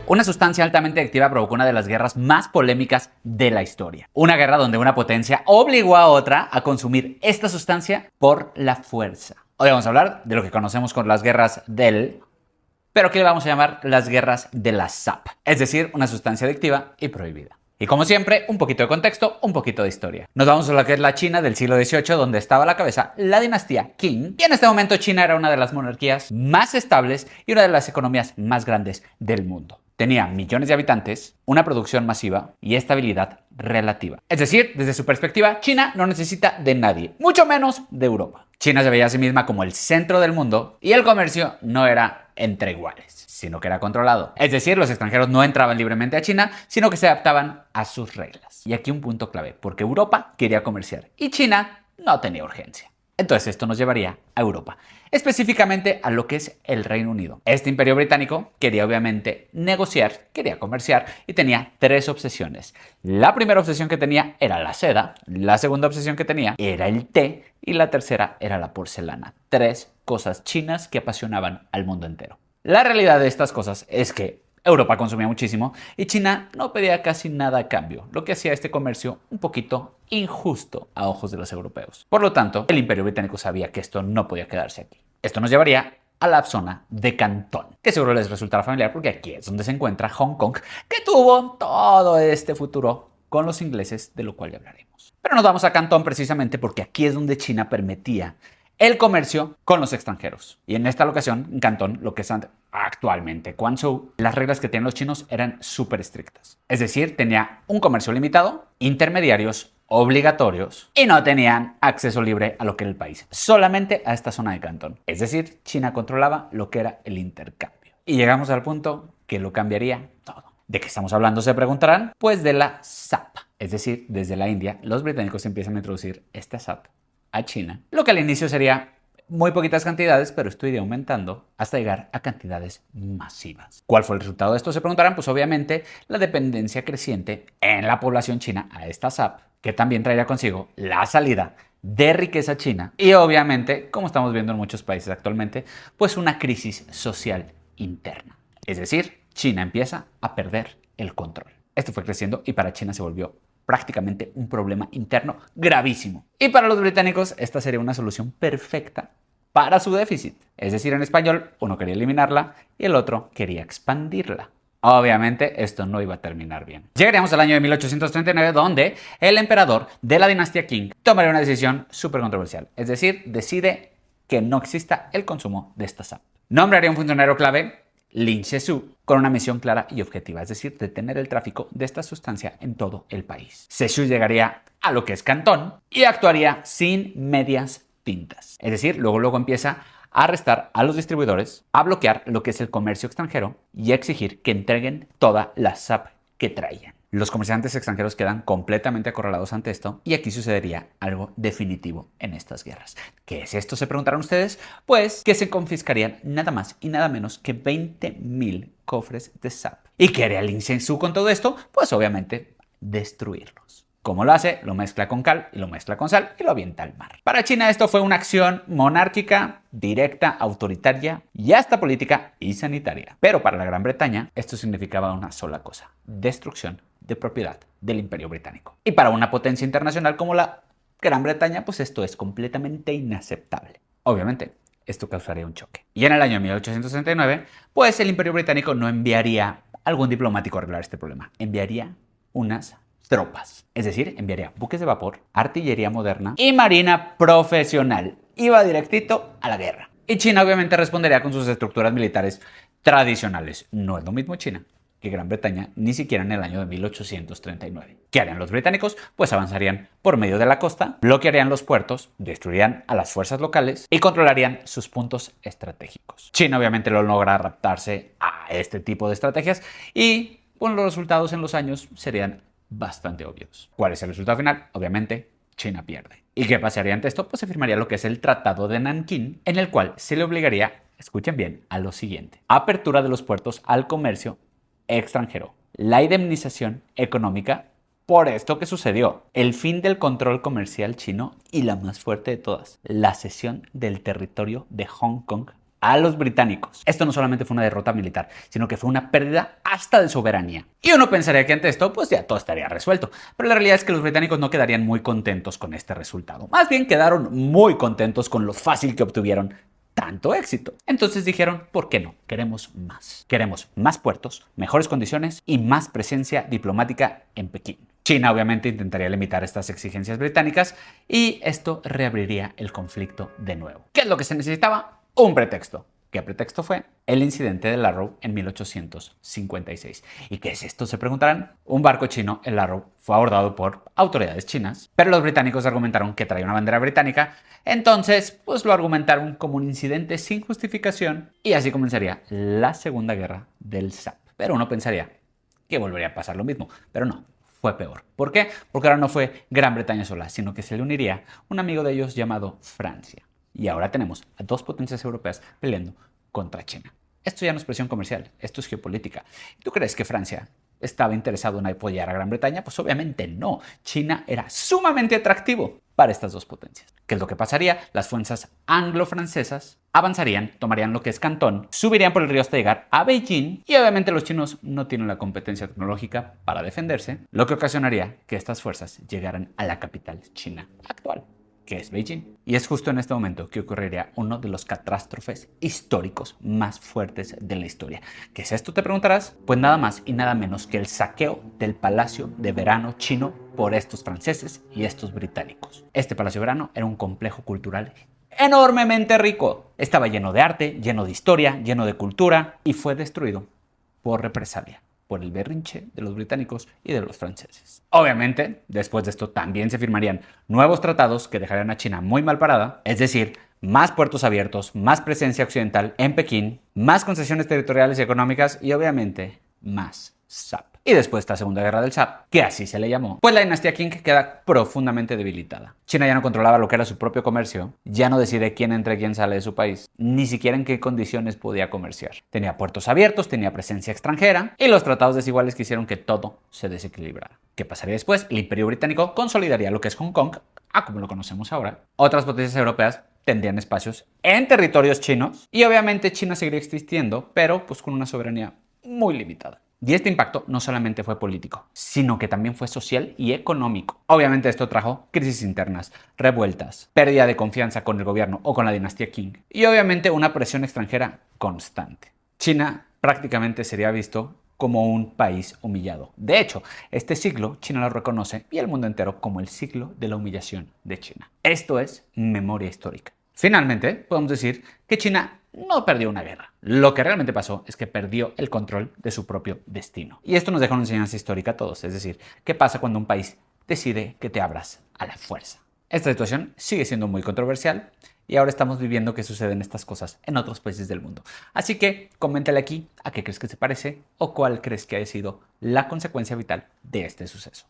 Una sustancia altamente adictiva provocó una de las guerras más polémicas de la historia. Una guerra donde una potencia obligó a otra a consumir esta sustancia por la fuerza. Hoy vamos a hablar de lo que conocemos con las guerras del... pero que le vamos a llamar las guerras de la SAP, es decir, una sustancia adictiva y prohibida. Y como siempre, un poquito de contexto, un poquito de historia. Nos vamos a lo que es la China del siglo XVIII, donde estaba a la cabeza la dinastía Qing. Y en este momento China era una de las monarquías más estables y una de las economías más grandes del mundo. Tenía millones de habitantes, una producción masiva y estabilidad relativa. Es decir, desde su perspectiva, China no necesita de nadie, mucho menos de Europa. China se veía a sí misma como el centro del mundo y el comercio no era entre iguales, sino que era controlado. Es decir, los extranjeros no entraban libremente a China, sino que se adaptaban a sus reglas. Y aquí un punto clave, porque Europa quería comerciar y China no tenía urgencia. Entonces esto nos llevaría a Europa, específicamente a lo que es el Reino Unido. Este imperio británico quería obviamente negociar, quería comerciar y tenía tres obsesiones. La primera obsesión que tenía era la seda, la segunda obsesión que tenía era el té y la tercera era la porcelana. Tres cosas chinas que apasionaban al mundo entero. La realidad de estas cosas es que Europa consumía muchísimo y China no pedía casi nada a cambio, lo que hacía este comercio un poquito injusto a ojos de los europeos. Por lo tanto, el Imperio Británico sabía que esto no podía quedarse aquí. Esto nos llevaría a la zona de Cantón, que seguro les resultará familiar porque aquí es donde se encuentra Hong Kong, que tuvo todo este futuro con los ingleses, de lo cual ya hablaremos. Pero nos vamos a Cantón precisamente porque aquí es donde China permitía el comercio con los extranjeros. Y en esta locación, en Cantón, lo que es actualmente Guangzhou, las reglas que tenían los chinos eran súper estrictas. Es decir, tenía un comercio limitado, intermediarios obligatorios y no tenían acceso libre a lo que era el país, solamente a esta zona de Cantón. Es decir, China controlaba lo que era el intercambio. Y llegamos al punto que lo cambiaría todo. ¿De qué estamos hablando? Se preguntarán. Pues de la SAP. Es decir, desde la India, los británicos empiezan a introducir esta SAP a China, lo que al inicio sería muy poquitas cantidades, pero esto iría aumentando hasta llegar a cantidades masivas. ¿Cuál fue el resultado de esto? Se preguntarán. Pues obviamente la dependencia creciente en la población china a esta SAP, que también traería consigo la salida de riqueza china y obviamente, como estamos viendo en muchos países actualmente, pues una crisis social interna. Es decir, China empieza a perder el control. Esto fue creciendo y para China se volvió prácticamente un problema interno gravísimo. Y para los británicos esta sería una solución perfecta para su déficit. Es decir, en español, uno quería eliminarla y el otro quería expandirla. Obviamente esto no iba a terminar bien. Llegaríamos al año de 1839, donde el emperador de la dinastía Qing tomaría una decisión súper controversial. Es decir, decide que no exista el consumo de esta SAP. Nombraría un funcionario clave, Lin Zexu, con una misión clara y objetiva, es decir, detener el tráfico de esta sustancia en todo el país. Zexu llegaría a lo que es Cantón y actuaría sin medias tintas. Es decir, luego empieza a arrestar a los distribuidores, a bloquear lo que es el comercio extranjero y a exigir que entreguen toda la SAP que traían. Los comerciantes extranjeros quedan completamente acorralados ante esto y aquí sucedería algo definitivo en estas guerras. ¿Qué es esto? Se preguntarán ustedes. Pues que se confiscarían nada más y nada menos que 20,000 cofres de SAP. ¿Y qué haría Lin Zexu con todo esto? Pues obviamente destruirlos. ¿Cómo lo hace? Lo mezcla con cal y lo mezcla con sal y lo avienta al mar. Para China esto fue una acción monárquica, directa, autoritaria y hasta política y sanitaria. Pero para la Gran Bretaña esto significaba una sola cosa: destrucción de propiedad del Imperio Británico. Y para una potencia internacional como la Gran Bretaña, pues esto es completamente inaceptable. Obviamente, esto causaría un choque. Y en el año 1869, pues el Imperio Británico no enviaría algún diplomático a arreglar este problema. Enviaría unas tropas. Es decir, enviaría buques de vapor, artillería moderna y marina profesional. Iba directito a la guerra. Y China obviamente respondería con sus estructuras militares tradicionales. No es lo mismo China que Gran Bretaña, ni siquiera en el año de 1839. ¿Qué harían los británicos? Pues avanzarían por medio de la costa, bloquearían los puertos, destruirían a las fuerzas locales y controlarían sus puntos estratégicos. China obviamente lo logra adaptarse a este tipo de estrategias y bueno, los resultados en los años serían bastante obvios. ¿Cuál es el resultado final? Obviamente, China pierde. ¿Y qué pasaría ante esto? Pues se firmaría lo que es el Tratado de Nankín, en el cual se le obligaría, escuchen bien, a lo siguiente: apertura de los puertos al comercio extranjero, la indemnización económica por esto que sucedió, el fin del control comercial chino y la más fuerte de todas, la cesión del territorio de Hong Kong a los británicos. Esto no solamente fue una derrota militar, sino que fue una pérdida hasta de soberanía. Y uno pensaría que ante esto, pues ya todo estaría resuelto. Pero la realidad es que los británicos no quedarían muy contentos con este resultado. Más bien quedaron muy contentos con lo fácil que obtuvieron tanto éxito. Entonces dijeron, ¿por qué no? Queremos más. Queremos más puertos, mejores condiciones y más presencia diplomática en Pekín. China obviamente intentaría limitar estas exigencias británicas y esto reabriría el conflicto de nuevo. ¿Qué es lo que se necesitaba? Un pretexto. ¿Qué pretexto fue? El incidente del Arrow en 1856. ¿Y qué es esto? Se preguntarán. Un barco chino, el Arrow, fue abordado por autoridades chinas, pero los británicos argumentaron que traía una bandera británica, entonces pues lo argumentaron como un incidente sin justificación y así comenzaría la Segunda Guerra del SAP. Pero uno pensaría que volvería a pasar lo mismo, pero no. Fue peor. ¿Por qué? Porque ahora no fue Gran Bretaña sola, sino que se le uniría un amigo de ellos llamado Francia. Y ahora tenemos a dos potencias europeas peleando contra China. Esto ya no es presión comercial, esto es geopolítica. ¿Tú crees que Francia estaba interesado en apoyar a Gran Bretaña? Pues obviamente no. China era sumamente atractivo para estas dos potencias. ¿Qué es lo que pasaría? Las fuerzas anglo-francesas avanzarían, tomarían lo que es Cantón, subirían por el río hasta llegar a Beijing y obviamente los chinos no tienen la competencia tecnológica para defenderse, lo que ocasionaría que estas fuerzas llegaran a la capital china actual, que es Beijing. Y es justo en este momento que ocurriría uno de los catástrofes históricos más fuertes de la historia. ¿Qué es esto? Te preguntarás. Pues nada más y nada menos que el saqueo del Palacio de Verano chino por estos franceses y estos británicos. Este Palacio de Verano era un complejo cultural enormemente rico. Estaba lleno de arte, lleno de historia, lleno de cultura y fue destruido por represalia, por el berrinche de los británicos y de los franceses. Obviamente, después de esto también se firmarían nuevos tratados que dejarían a China muy mal parada, es decir, más puertos abiertos, más presencia occidental en Pekín, más concesiones territoriales y económicas y obviamente más SAP. Y después de esta Segunda Guerra del SAP, que así se le llamó, pues la dinastía Qing queda profundamente debilitada. China ya no controlaba lo que era su propio comercio, ya no decide quién entra y quién sale de su país, ni siquiera en qué condiciones podía comerciar. Tenía puertos abiertos, tenía presencia extranjera y los tratados desiguales que hicieron que todo se desequilibrara. ¿Qué pasaría después? El Imperio Británico consolidaría lo que es Hong Kong, como lo conocemos ahora. Otras potencias europeas tendrían espacios en territorios chinos y obviamente China seguiría existiendo, pero pues con una soberanía muy limitada. Y este impacto no solamente fue político, sino que también fue social y económico. Obviamente esto trajo crisis internas, revueltas, pérdida de confianza con el gobierno o con la dinastía Qing y obviamente una presión extranjera constante. China prácticamente sería visto como un país humillado. De hecho, este siglo China lo reconoce y el mundo entero como el siglo de la humillación de China. Esto es memoria histórica. Finalmente, podemos decir que China no perdió una guerra. Lo que realmente pasó es que perdió el control de su propio destino. Y esto nos deja una enseñanza histórica a todos, es decir, ¿qué pasa cuando un país decide que te abras a la fuerza? Esta situación sigue siendo muy controversial y ahora estamos viviendo que suceden estas cosas en otros países del mundo. Así que coméntale aquí a qué crees que se parece o cuál crees que haya sido la consecuencia vital de este suceso.